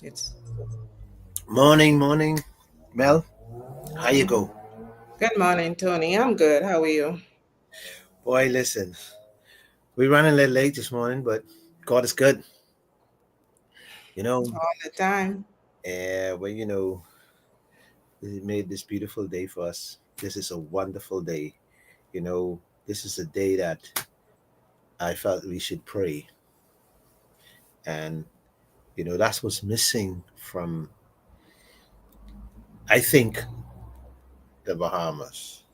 It's Morning, morning, Mel. How you go? good morning, Tony. I'm good. How are you? Boy, listen, we running a little late this morning, but God is good. You know, All the time. He made this beautiful day for us. This is a wonderful day. You know, this is a day that I felt we should pray, and that's what's missing from, I think, the Bahamas.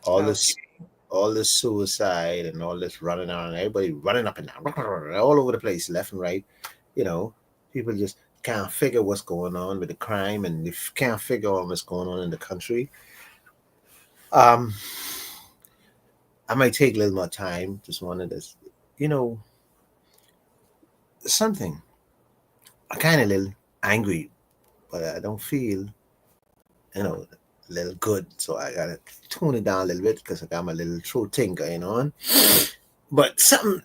All this, Okay. all this suicide and all this running around, everybody running up and down, all over the place, left and right. You know, people just can't figure what's going on with the crime, and they can't figure out what's going on in the country. Um, I might take a little more time. Just wanted this, you know, something. I kind of a little angry, but I don't feel, a little good. So I gotta tone it down a little bit because I got my little throat thing going on. But something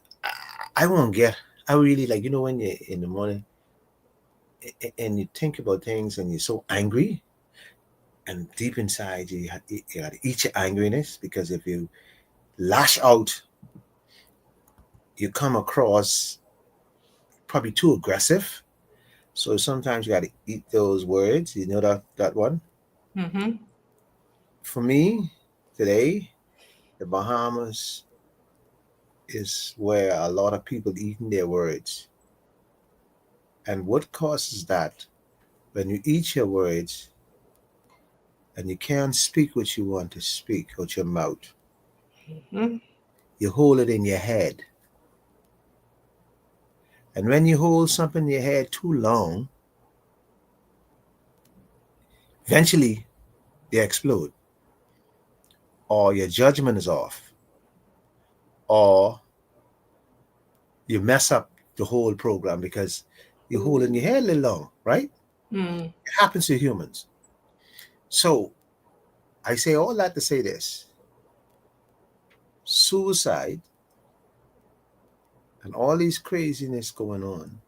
I won't get. I really like, when you're in the morning and you think about things and you're so angry, and deep inside you got to eat your angriness, because if you lash out, you come across probably too aggressive. So sometimes you got to eat those words. You know that one. Mm-hmm. For me, today, the Bahamas is where a lot of people eating their words. And what causes that? When you eat your words and you can't speak what you want to speak out your mouth, Mm-hmm. you hold it in your head. And when you hold something in your head too long, eventually they explode, or your judgment is off, or you mess up the whole program because you hold it in your head a little long, right? Mm. It happens to humans. So I say all that to say this: suicide and all these craziness going on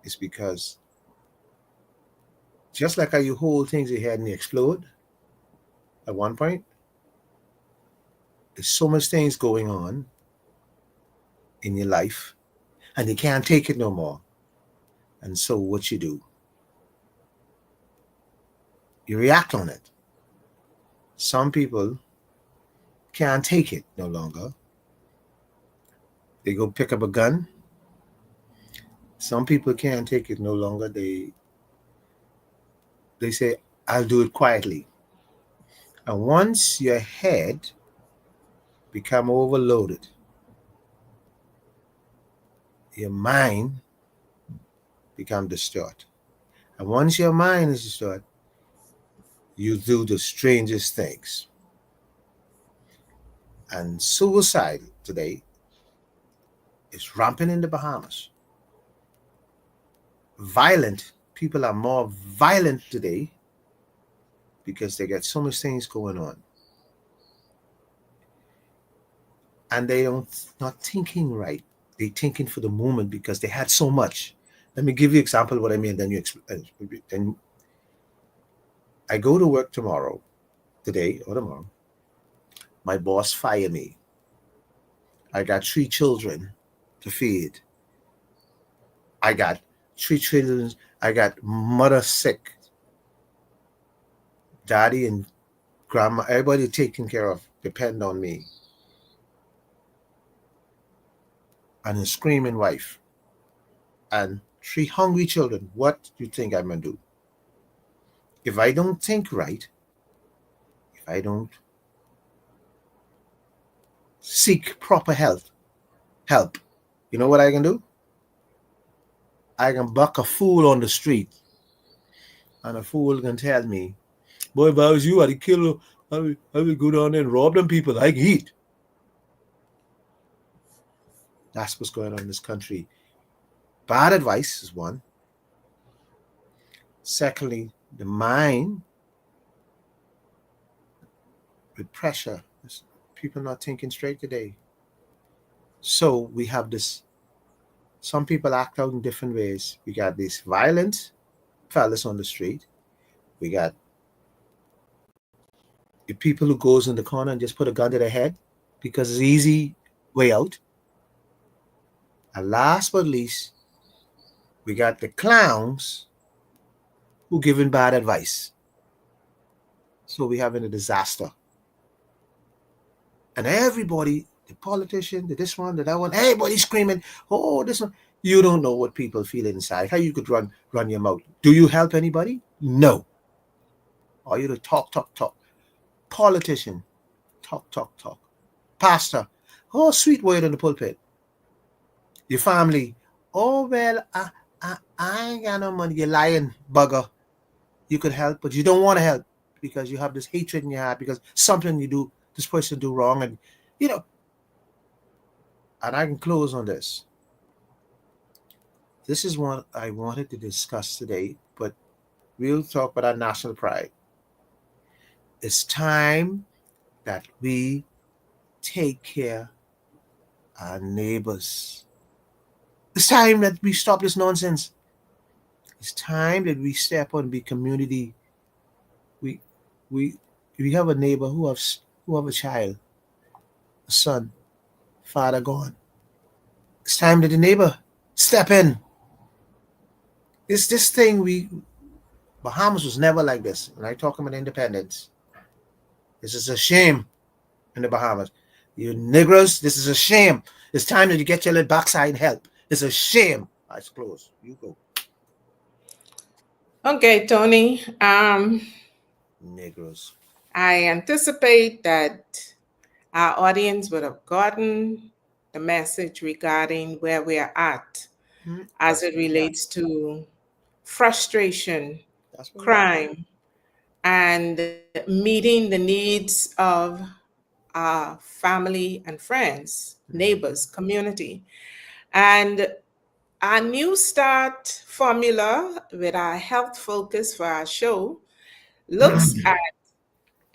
is because, just like how you hold things in your head and they explode at one point, there's so much things going on in your life and you can't take it no more. And so what you do, you react on it. Some people can't take it no longer. They go pick up a gun. Some people can't take it no longer. They say, I'll do it quietly. And once your head become overloaded, your mind become distraught. And once your mind is distraught, you do the strangest things. And suicide today is rampant in the Bahamas. Violent people are more violent today because they got so much things going on, and they don't not thinking right. They thinking for the moment because they had so much. Let me give you example of what I mean. Then I go to work tomorrow, today or tomorrow. My boss fire me. I got three children to feed. I got three children. I got mother sick, daddy and grandma. Everybody taken care of. Depend on me, and a screaming wife and three hungry children. What do you think I'm gonna do? If I don't think right, if I don't seek proper help, you know what I can do? I can buck a fool on the street, and a fool can tell me, "Boy, if I was you, I'd kill. I would go down there and rob them people. I can eat." That's what's going on in this country. Bad advice is one. Secondly, the mind with pressure. People not thinking straight today. So we have this. Some people act out in different ways. We got these violent fellas on the street. We got the people who goes in the corner and just put a gun to their head because it's easy way out. And last but least, we got the clowns who giving bad advice. So we having a disaster. And everybody, the politician, the this one, the that one, everybody screaming, oh, this one. You don't know what people feel inside. How you could run your mouth. Do you help anybody? No. Or you to talk, talk, talk. Politician, talk, talk, talk. Pastor, oh, sweet word in the pulpit. Your family, oh, well, I ain't got no money. You're lying, bugger. You could help, but you don't want to help because you have this hatred in your heart because something you do, this person do wrong. And, you know, and I can close on this. This is what I wanted to discuss today, but we'll talk about our national pride. It's time that we take care of our neighbors. It's time that we stop this nonsense. It's time that we step on and be community. We we we have a neighbor who have a child, a son, father gone. It's time that the neighbor step in. It's this thing we Bahamas was never like this. And I talk about independence. This is a shame in the Bahamas. You Negroes, this is a shame. It's time that you get your little backside help. It's a shame. I close. You go. Okay, Tony. Negroes. I anticipate that our audience would have gotten the message regarding where we are at as That's it where we are. relates to frustration, That's where we are. crime, and meeting the needs of our family and friends, Mhm. neighbors, community. And our new start formula with our health focus for our show looks at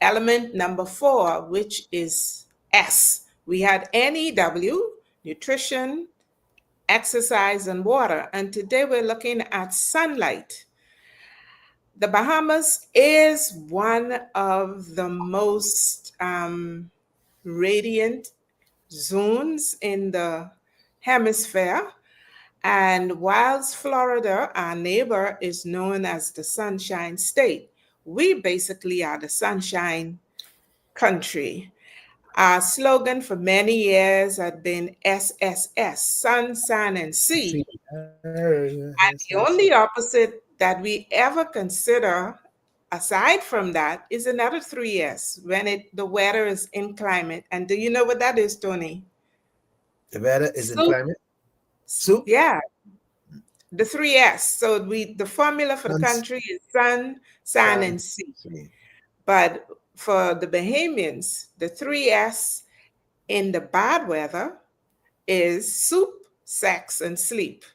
element number 4, which is S. We had NEW, nutrition, exercise, and water. And today we're looking at sunlight. The Bahamas is one of the most radiant zones in the hemisphere. And whilst Florida, our neighbor, is known as the Sunshine State, we basically are the Sunshine Country. Our slogan for many years had been SSS, Sun, Sun, and Sea. See, yes, And the only opposite that we ever consider, aside from that, is another 3S when the weather is inclement. And do you know what that is, Tony? the weather is in Soup. climate. Soup. Yeah, the 3S. So the formula for the Suns. country is sun, sun, Sun. and sea. See. But for the Bahamians, the 3S in the bad weather is soup, sex, and sleep.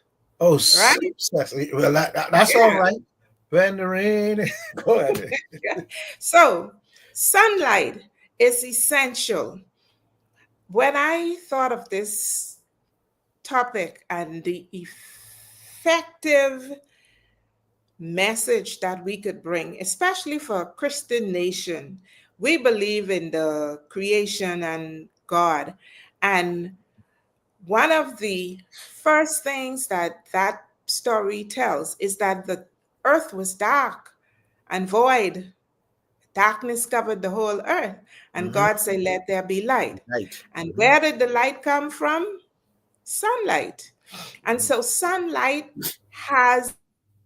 Oh, Right? soup. Well, that's all Yeah. right. When the rain. Go ahead. Yeah. So sunlight is essential. When I thought of this topic and the effective message that we could bring, especially for a Christian nation. We believe in the creation and God. And one of the first things that story tells is that the earth was dark and void. Darkness covered the whole earth. And Mm-hmm. God said, let there be light. Night. And Mm-hmm. where did the light come from? Sunlight. And so sunlight has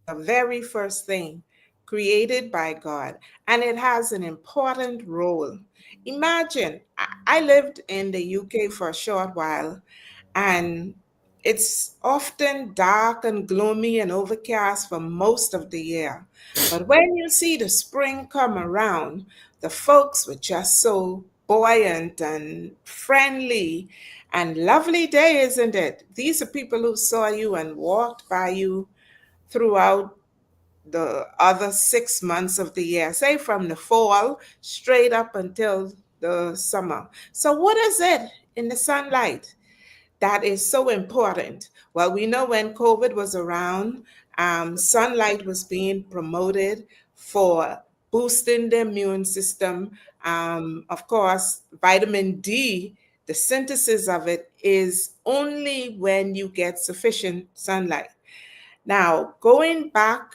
the very first thing created by God, and it has an important role. Imagine, I lived in the UK for a short while, and it's often dark and gloomy and overcast for most of the year. But when you see the spring come around, the folks were just so buoyant and friendly and lovely day, isn't it? These are people who saw you and walked by you throughout the other 6 months of the year, say from the fall straight up until the summer. So, what is it in the sunlight that is so important. Well, we know when COVID was around, sunlight was being promoted for boosting the immune system. Of course, vitamin D, the synthesis of it is only when you get sufficient sunlight. Now, going back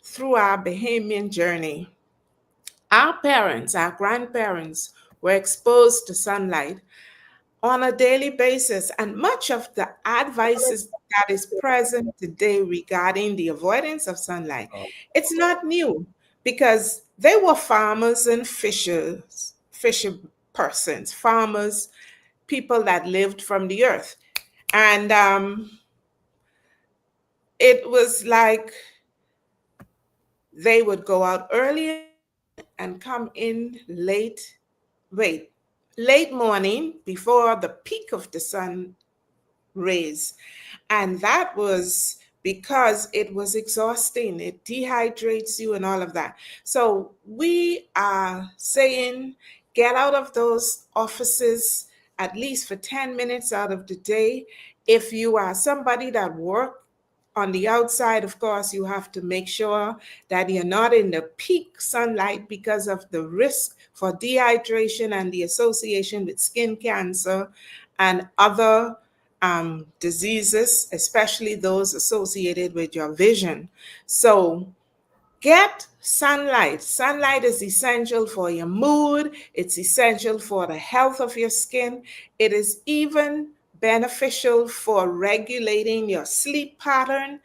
through our Bahamian journey, our parents, our grandparents were exposed to sunlight on a daily basis, and much of the advices that is present today regarding the avoidance of sunlight, Oh, it's not new because they were farmers and fisher persons, farmers, people that lived from the earth. And it was like they would go out early in the morning and come in wait, late morning before the peak of the sun rays. And that was because it was exhausting, it dehydrates you and all of that. So we are saying get out of those offices at least for 10 minutes out of the day. If you are somebody that work on the outside, of course, you have to make sure that you're not in the peak sunlight because of the risk for dehydration and the association with skin cancer and other diseases, especially those associated with your vision. So get sunlight. Sunlight is essential for your mood, it's essential for the health of your skin. It is even beneficial for regulating your sleep pattern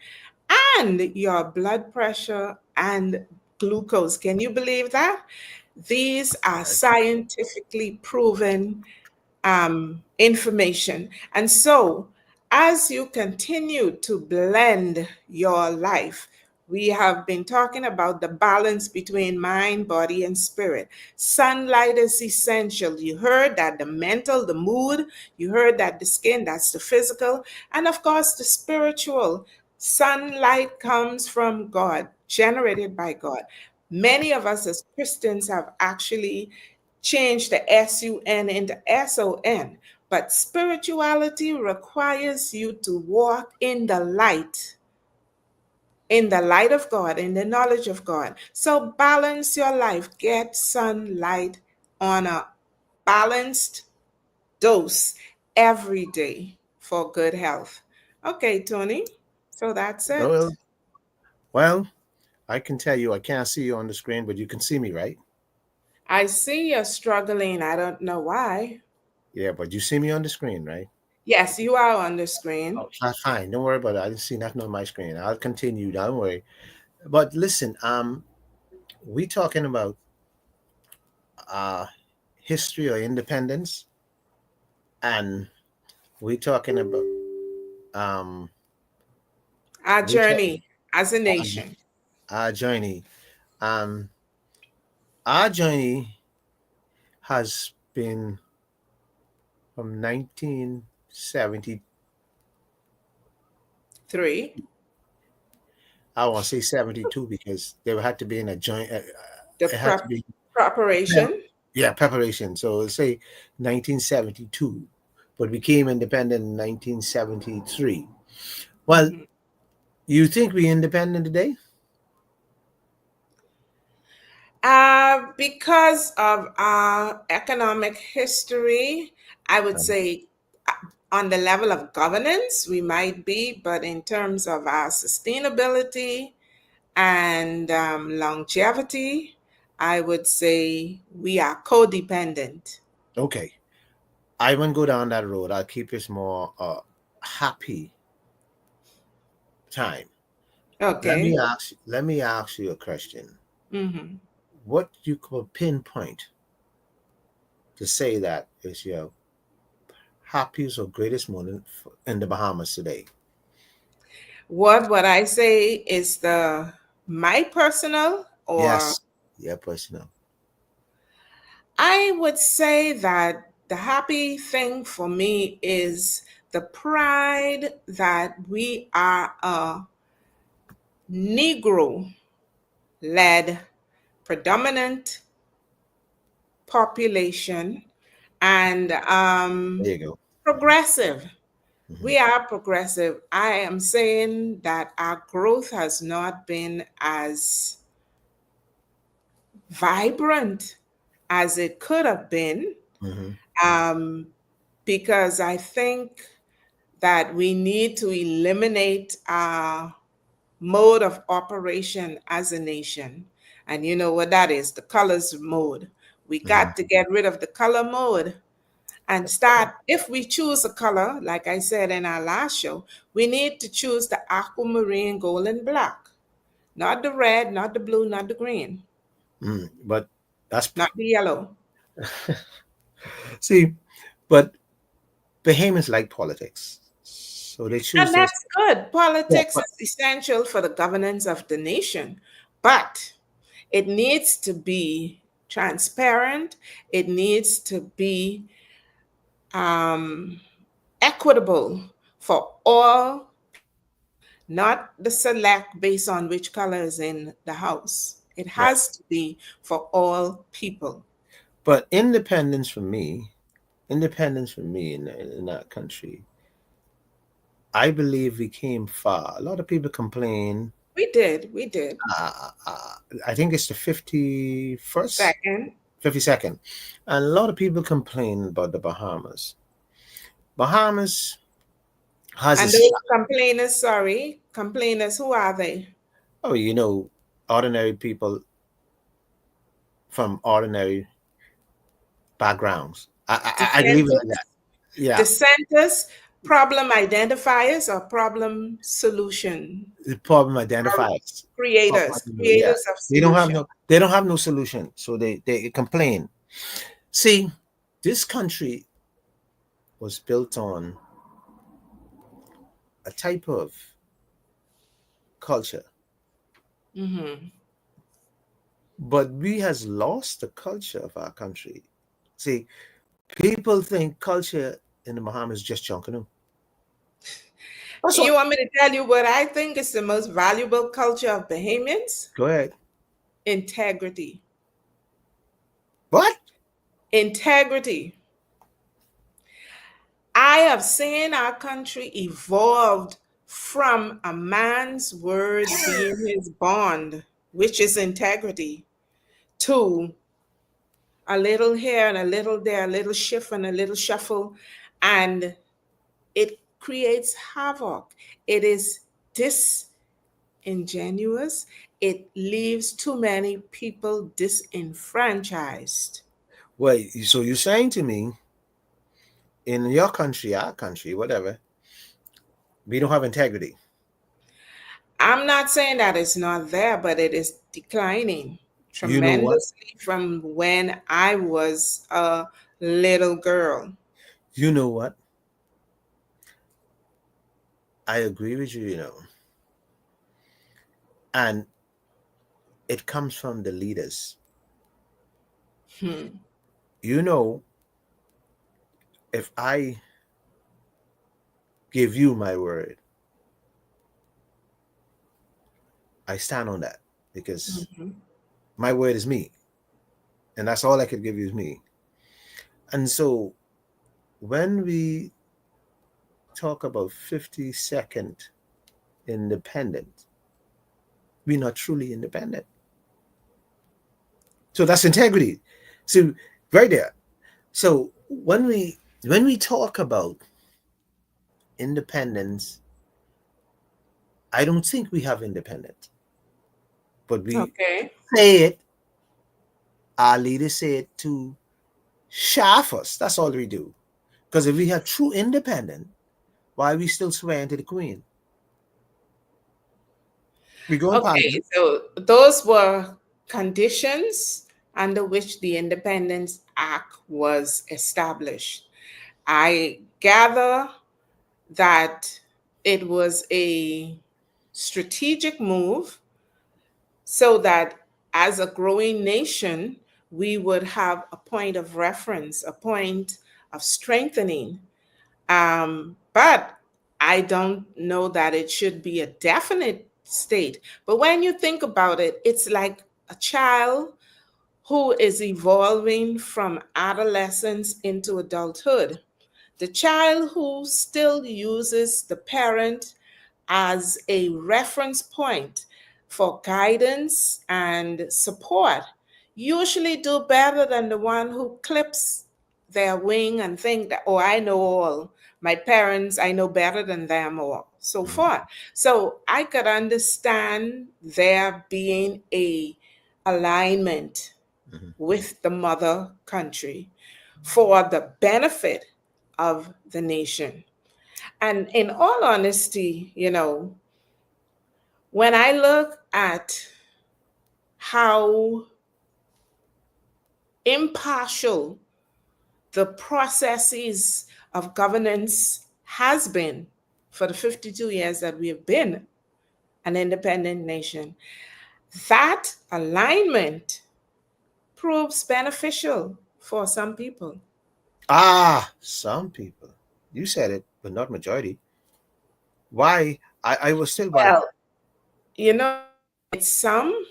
and your blood pressure and glucose. Can you believe that? These are right. scientifically proven information. And so, as you continue to blend your life, we have been talking about the balance between mind, body, and spirit. Sunlight is essential. You heard that the mental, the mood, you heard that the skin, that's the physical, and of course, the spiritual. Sunlight comes from God, generated by God. Many of us as Christians have actually change the SUN into SON. But spirituality requires you to walk in the light of God, in the knowledge of God. So balance your life. Get sunlight on a balanced dose every day for good health. Okay, Tony. So that's it. Well, well, I can tell you, I can't see you on the screen, but you can see me, right? I see you're struggling. I don't know why. Yeah, but you see me on the screen, right? Yes, you are on the screen. Oh, that's fine. Don't worry about it. I didn't see nothing on my screen. I'll continue. Don't worry. But listen, we talking about uh history or independence, and we talking about um Our we talking journey as a um, nation. our journey. Um, our journey has been from 1970. Three, I want to say 72 because there had to be in a joint. the It had to be preparation. yeah preparation. So let's say 1972, but became independent in 1973. Well, Mhm. you think we independent today? Because of our economic history, I would Um, say on the level of governance, we might be, but in terms of our sustainability and longevity, I would say we are codependent. okay, I won't go down that road. I'll keep this more happy time. Okay. Let me ask you a question. Hmm. What you could pinpoint to say that is your happiest or greatest moment in the Bahamas today? What would I say is the my personal or Yes, yeah, personal. I would say that the happy thing for me is the pride that we are a Negro led predominant population and There you go. progressive. Hmm. We are progressive. I am saying that our growth has not been as vibrant as it could have been, Hmm. um, because I think that we need to eliminate our mode of operation as a nation. And you know what that is, the colors mode. We Hmm. got to get rid of the color mode and start, if we choose a color, like I said in our last show, we need to choose the aquamarine gold and black, not the red, not the blue, not the green, But that's not the yellow. see, but Bahamians like politics, so they choose And those. that's good. Yeah, Politics but is essential for the governance of the nation, but it needs to be transparent. It needs to be um, equitable for all people, not the select based on which color is in the house. It right. has to be for all people. But independence for me in that country, I believe we came far. A lot of people complain. We did. We did. I think it's the 51st, Second. 52nd. And a lot of people complain about the Bahamas. Bahamas has a, And those complainers, sorry, complainers, who are they? oh, ordinary people from ordinary backgrounds. I leave it like Dissenters? that. Yeah, Dissenters, problem identifiers, or problem solution the problem identifies. creators, Yeah, creators of solution. they don't have no solution, so they complain. See, this country was built on a type of culture, Hmm. but we has lost the culture of our country. See, people think culture in the Bahamas is just junkanoo. That's You what. want me to tell you what I think is the most valuable culture of Bahamians? Go ahead. Integrity. What? Integrity. I have seen our country evolved from a man's word being his bond, which is integrity, to a little here and a little there, a little shift and a little shuffle, and it creates havoc. It is disingenuous. It leaves too many people disenfranchised. Wait. So you're saying to me, in your country, our country, whatever, we don't have integrity. I'm not saying that it's not there, but it is declining You know what? tremendously from when I was a little girl. You know what? I agree with you. And it comes from the leaders. Hmm. You know, if I give you my word, I stand on that because Mhm. my word is me, and that's all I could give you is me. And so when we talk about 52nd independent, we're not truly independent. So that's integrity. So right there. So when we talk about independence, I don't think we have independence, but we Okay. say it. Our leaders say it to shaft us. That's all we do. Because if we have true independence, why are we still swearing to the Queen? We go in Okay. Parliament. So those were conditions under which the Independence Act was established. I gather that it was a strategic move so that as a growing nation, we would have a point of reference, a point of strengthening. But I don't know that it should be a definite state. But when you think about it, it's like a child who is evolving from adolescence into adulthood. The child who still uses the parent as a reference point for guidance and support usually do better than the one who clips their wing and think that, oh, I know all. My parents, I know better than them, or so Mhm. forth. So I could understand there being a alignment Mhm. with the mother country for the benefit of the nation. And in all honesty, when I look at how impartial the processes of governance has been for the 52 years that we have been an independent nation, that alignment proves beneficial for some people. Ah, some people. You said it, but not majority. Why? I was still by. Well, it's some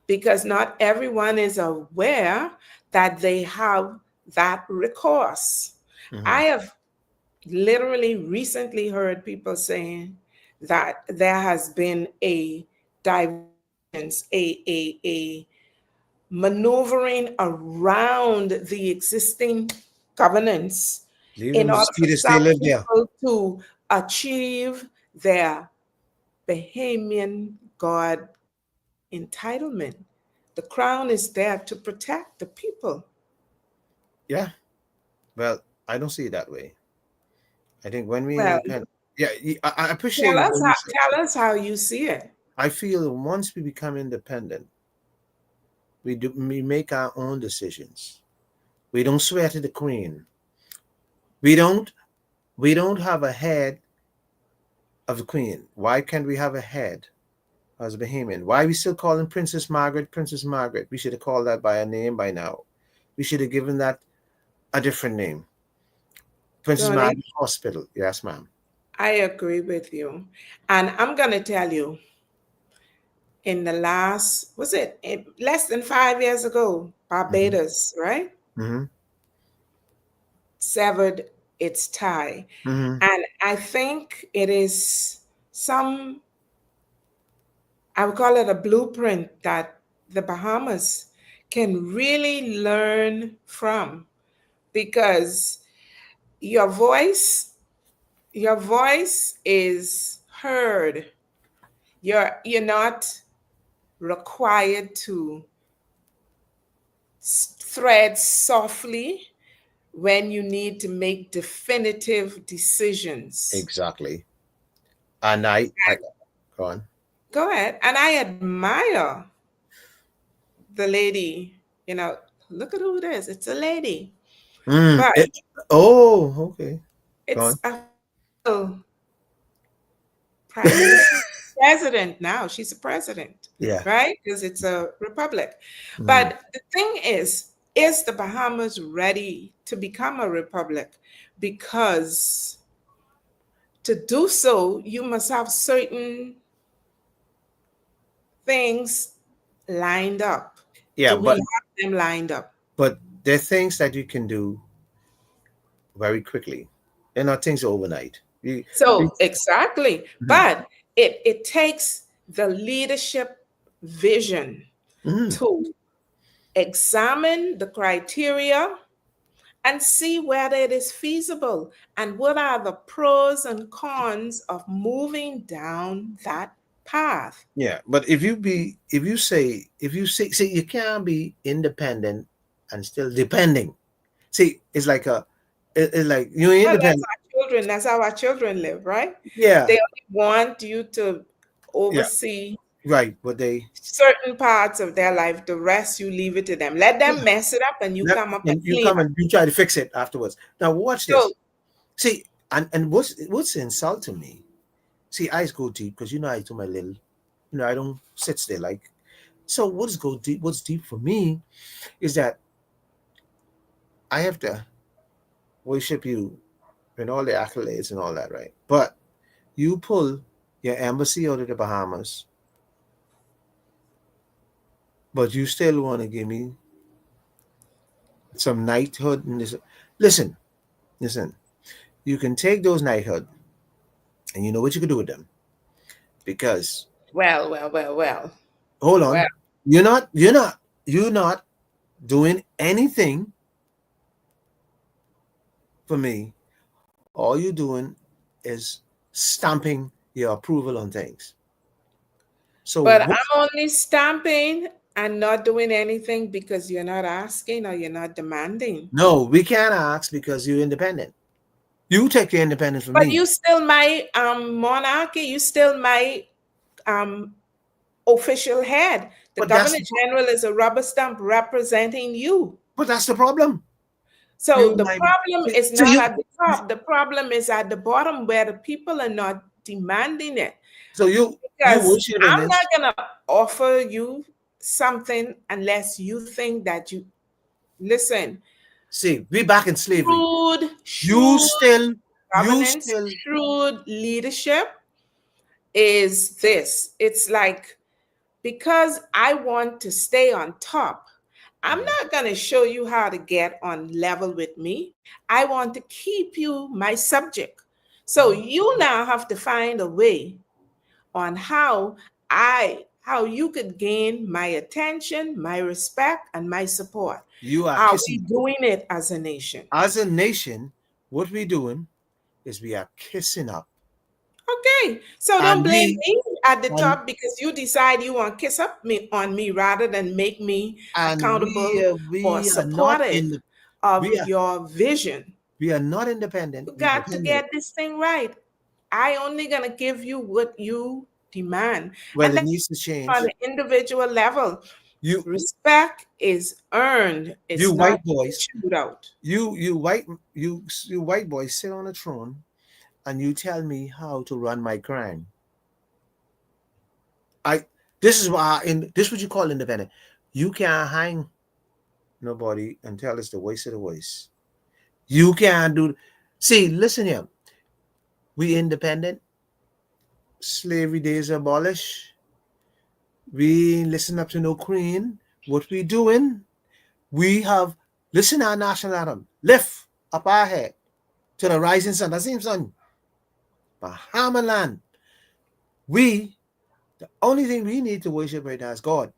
because not everyone is aware that they have that recourse. Mhm. I have literally recently heard people saying that there has been a divergence, a maneuvering around the existing governance Leave in them order see for this. They some live there. people to achieve their Bahamian God entitlement. The crown is there to protect the people. Yeah. Well, I don't see it that way. I think when we Well, independent, yeah, I appreciate what you said. tell us how you see it. I feel once we become independent, we make our own decisions. We don't swear to the queen. We don't we don't have a head of the queen. Why can't we have a head as a Bahamian? Why are we still calling Princess Margaret Princess Margaret? We should have called that by a name by now. We should have given that a different name. Princess Tony, Margaret Hospital. Yes, ma'am. I agree with you. And I'm going to tell you, in the last, less than 5 years ago, Mm-hmm. Barbados, right, Mm-hmm. severed its tie. Mm-hmm. And I think it is some, I would call it a blueprint that the Bahamas can really learn from because your voice, your voice is heard. You're not required to thread softly when you need to make definitive decisions. Exactly. And I go on. Go ahead. And I admire the lady, you know, look at who it is. It's a lady. Mm, But oh, okay. Go it's on. a female prime minister, president now. She's a president, Yeah. right? Because it's a republic. Mm. But the thing is the Bahamas ready to become a republic? Because to do so, you must have certain things lined up. Yeah, Do we but have them lined up? but there are things that you can do very quickly. They're not things overnight. You So exactly, mhm. but it takes the leadership vision Mhm. to examine the criteria and see whether it is feasible and what are the pros and cons of moving down that path. Yeah, but if you say you can't be independent and still depending. See, it's like it's like you're Well, that's independent. our children. That's how our children live, right? Yeah, They only want you to yeah, oversee right. But they certain parts of their life. The rest, you leave it to them. Let yeah, them mess it up and you come up and and you clean come up. and you try to fix it afterwards. Now watch So, this. See, and what's the insult to me? See, eyes go deep because I do my little, I don't sit still like. So what's go deep? What's deep for me is that I have to worship you and all the accolades and all that, right? But you pull your embassy out of the Bahamas, but you still want to give me some knighthood and this. Listen, listen. You can take those knighthood, and you know what you can do with them. Because Well, well, well, well, hold well. on, you're not doing anything for me. All you're doing is stamping your approval on things. So But what? I'm only stamping and not doing anything because you're not asking or you're not demanding. No, we can't ask because you're independent. You take your independence from But me. you still my monarchy, you still my um official head. The But that's governor the general is a rubber stamp representing you. but that's the problem. So You the my problem is so not you at the top. The problem is at the bottom where the people are not demanding it. so you Because worship in I'm this. not gonna offer you something unless you think that you listen. See, we back in slavery. Shrewd, You shrewd still you governance, still shrewd leadership is this. It's like, because I want to stay on top, I'm Mhm. not going to show you how to get on level with me. I want to keep you my subject. So Mhm. you now have to find a way on how you could gain my attention, my respect, and my support. You are Are we kissing. doing it as a nation? As a nation, what we're doing is we are kissing up. Okay, so don't And blame we me at the and top because you decide you want to kiss up me on me rather than make me and accountable or we are not supportive in the of we are your vision. we are not independent, You we got to dependent. get this thing right. I only gonna give you what you demand, Well, and it then needs to on change. the individual level, You respect is earned. you It's not white boys, chewed out. you white you white boys sit on a throne and you tell me how to run my crime. I this is why in this what you call independent. You can't hang nobody and tell us the waste of the waste. You can't do. See, listen here. We independent. Slavery days abolished. We ain't listen up to no queen. What we doing? We have listen to our national anthem. Lift up our head to the rising sun. That's the same sun. Bahama land. We the only thing we need to worship right now is God.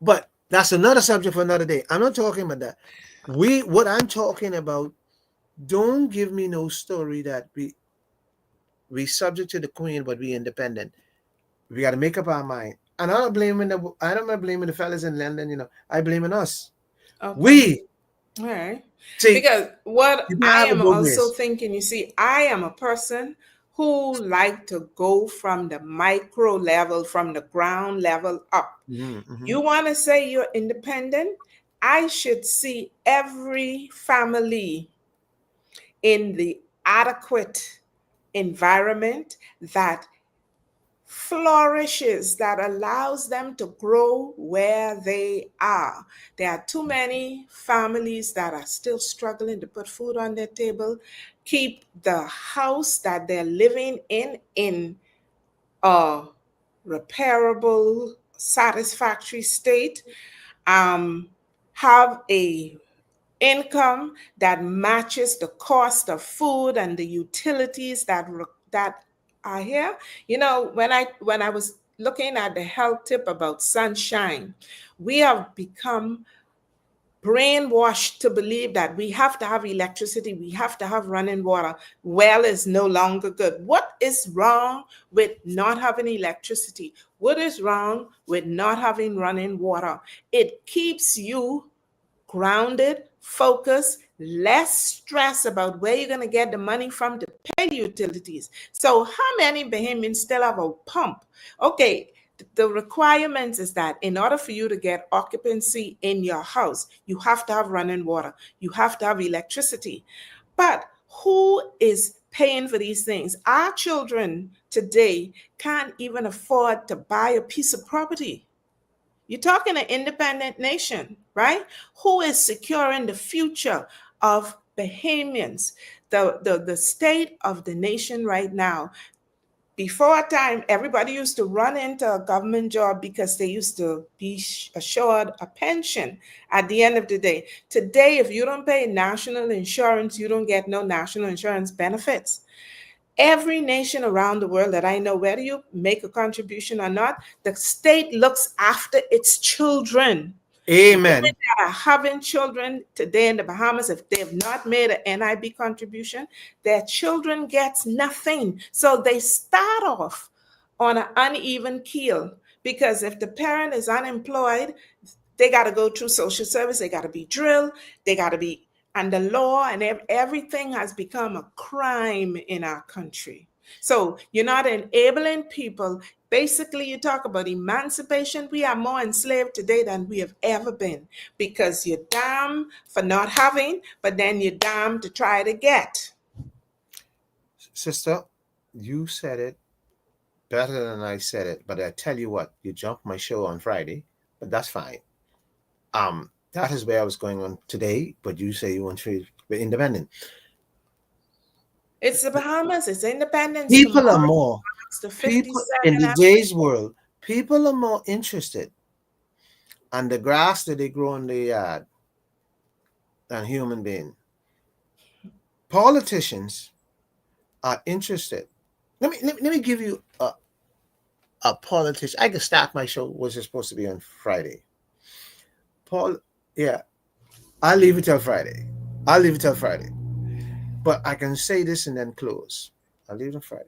But that's another subject for another day. I'm not talking about that. What I'm talking about, don't give me no story that we subject to the queen, but we independent. We got to make up our mind. And I'm not blaming the fellas in London. I blaming us. Okay. We All right. see Because what you can I have it am both also ways. thinking, you see, I am a person who like to go from the micro level, from the ground level up. Mm-hmm. You want to say you're independent? I should see every family in the adequate environment that flourishes, that allows them to grow where they are. There are too many families that are still struggling to put food on their table, keep the house that they're living in a repairable, satisfactory state, um, have a income that matches the cost of food and the utilities that are here. When I was looking at the health tip about sunshine, we have become brainwashed to believe that we have to have electricity, we have to have running water. Well is no longer good. What is wrong with not having electricity? What is wrong with not having running water? It keeps you grounded, focused, less stress about where you're going to get the money from to pay the utilities. So, how many Bahamians still have a pump? Okay, the requirements is that in order for you to get occupancy in your house, you have to have running water, you have to have electricity. But who is paying for these things? Our children today can't even afford to buy a piece of property. You're talking an independent nation, right? Who is securing the future of Bahamians? The state of the nation right now, Before time, everybody used to run into a government job because they used to be assured a pension at the end of the day. Today, if you don't pay national insurance, you don't get no national insurance benefits. Every nation around the world that I know, whether you make a contribution or not, the state looks after its children. Women Amen. that are having children today in the Bahamas, if they have not made an NIB contribution, their children gets nothing. So they start off on an uneven keel because if the parent is unemployed, they got to go through social service, they got to be drilled, they got to be, and the law and everything has become a crime in our country. So you're not enabling people. Basically, you talk about emancipation. We are more enslaved today than we have ever been because you're damned for not having, but then you're damned to try to get. Sister, you said it better than I said it, but I tell you what, you jumped my show on Friday, but that's fine. That is where I was going on today, but you say you want to be independent. It's the Bahamas, it's independence People are tomorrow. more, It's the people in 57th. today's world, people are more interested on the grass that they grow in the yard than human being. Politicians are interested. Let me give you a politician. I can start my show, was it supposed to be on Friday? Paul, yeah, I'll leave it till Friday. I'll leave it till Friday. But I can say this and then close. I'll leave it on Friday.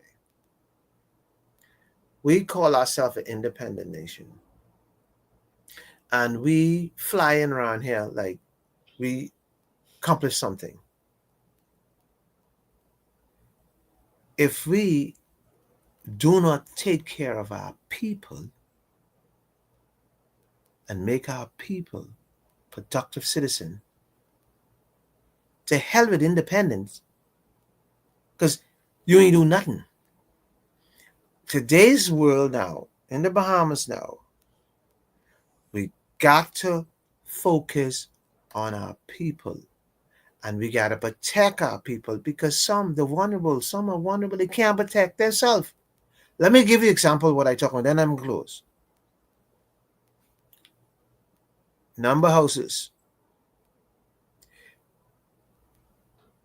We call ourselves an independent nation. And we flying around here like we accomplished something. If we do not take care of our people and make our people productive citizens, to hell with independence, because you ain't do nothing. Today's world now, in the Bahamas now, we got to focus on our people and we got to protect our people because some, the vulnerable, some are vulnerable, they can't protect themselves. Let me give you an example of what I talk about, then I'm close. Number houses.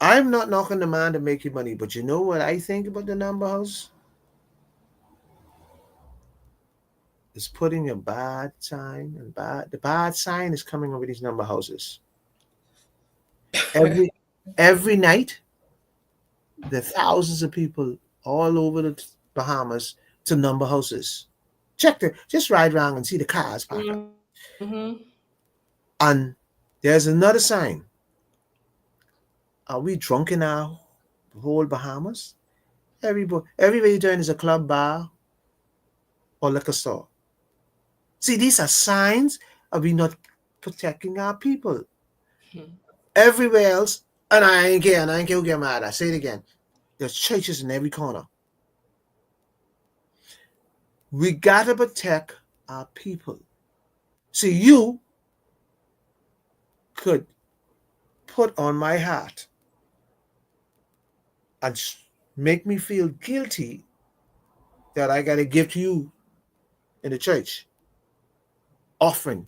I'm not knocking the man to make you money, but you know what I think about the number house? It's putting a bad sign and the bad sign is coming over these number houses. Every every night, there are thousands of people all over the Bahamas to number houses. Just ride around and see the cars parked up. Mm-hmm. And there's another sign. Are we drunk in our whole Bahamas? Everywhere you turn is a club, bar, or liquor store. See, these are signs of we not protecting our people. Everywhere else, and I ain't care who get mad. I say it again. There's churches in every corner. We gotta protect our people. See, you could put on my hat and make me feel guilty that I gotta give to you in the church. Offering,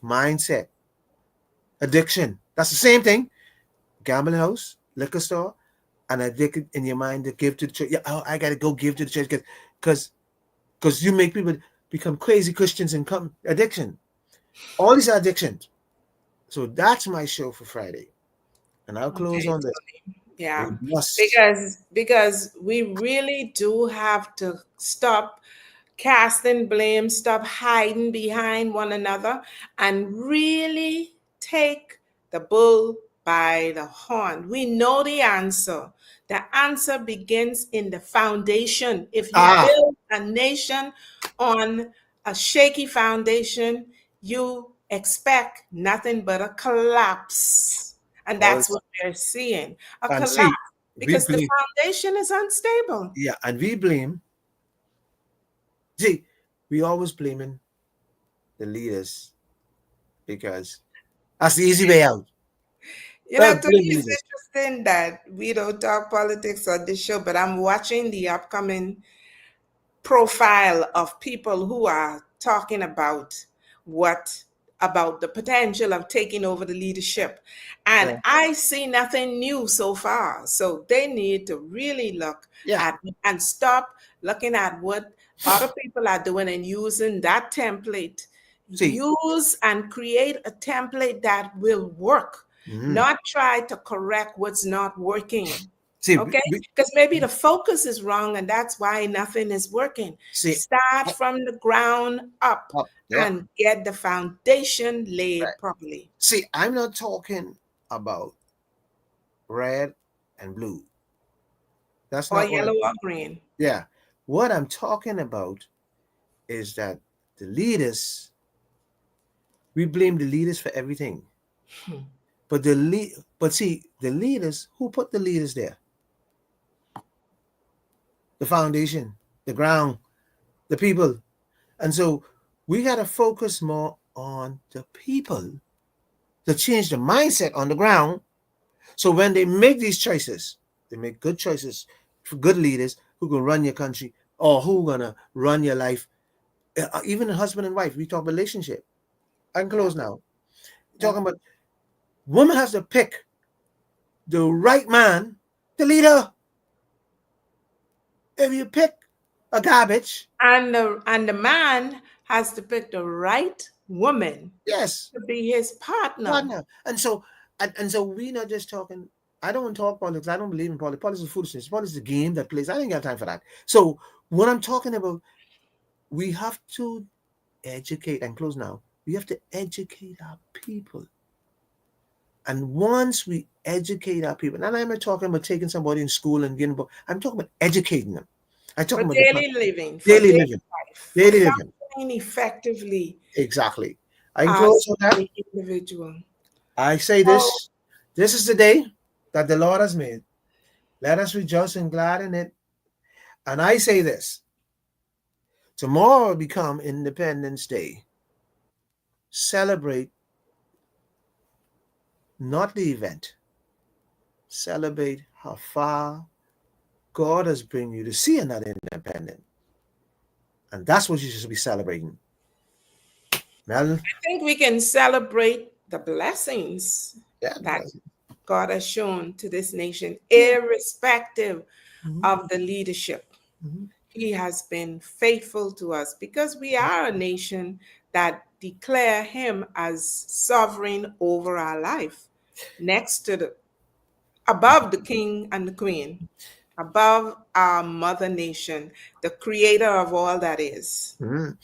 mindset, addiction. That's the same thing. Gambling house, liquor store, and addicted in your mind to give to the church. Yeah, oh, I gotta go give to the church because you make people become crazy Christians and come addiction. All these are addictions. So that's my show for Friday. And I'll close Okay. on this. Yeah, We must. because we really do have to stop casting blame, stop hiding behind one another, and really take the bull by the horn. We know the answer. The answer begins in the foundation. If you Ah, build a nation on a shaky foundation, you expect nothing but a collapse. And well, that's what we're seeing, a and collapse, see, we because the blame, foundation is unstable. yeah, and we blame, see, we always blaming the leaders because that's the easy way out. You know, to Blame me, the it's leaders. interesting that we don't talk politics on this show, but I'm watching the upcoming. profile of people who are talking what about the potential of taking over the leadership. And Yeah. I see nothing new so far. So they need to really look Yeah. at and stop looking at what other people are doing and using that template. See, Use and create a template that will work, mhm. not try to correct what's not working. see, Okay? Because maybe the focus is wrong and that's why nothing is working. see, Start oh, from the ground up yeah. and get the foundation laid Right. properly. See, I'm not talking about red and blue. That's Or not what. yellow or green. Yeah, what I'm talking about is that the leaders, we blame the leaders for everything. Hmm. But see, the leaders, who put the leaders there? The foundation, the ground, the people. And so we got to focus more on the people to change the mindset on the ground. So when they make these choices, they make good choices for good leaders who can run your country or who gonna run your life. Even a husband and wife, we talk relationship. I can Yeah, close now. yeah. Talking about woman has to pick the right man, the leader. If you pick a garbage, And the man has to pick the right woman yes, to be his partner. partner. And so we not just talking. I don't want to talk politics. I don't believe in politics. Politics is foolishness. Politics is a game that plays. I ain't got time for that. So what I'm talking about, we have to educate and close now. We have to educate our people. And once we educate our people, and I'm not talking about taking somebody in school and getting, I'm talking about educating them. I'm For talking about the daily living, for daily daily living, life, for daily living. functioning effectively Exactly. I can close as on that. an individual. I say Oh, this. This is the day that the Lord has made. Let us rejoice and glad in it. And I say this. Tomorrow will become Independence Day. Celebrate not the event. Celebrate how far God has bring you to see another independent. And that's what you should be celebrating. Well, I think we can celebrate the blessings yeah, that bless. God has shown to this nation, Yeah. irrespective Mhm, of the leadership. mhm. He has been faithful to us because we are a nation that declare him as sovereign over our life, next to the above the king and the queen, above our mother nation, the creator of all that is. Mhm.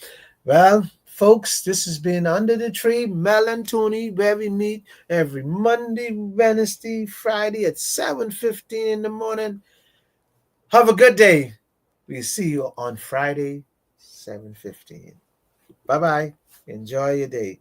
Well, folks, this has been Under the Tree, Mel and Tony, where we meet every Monday, Wednesday, Friday at 7:15 in the morning. Have a good day. We'll see you on Friday, 7:15. Bye bye. Enjoy your day.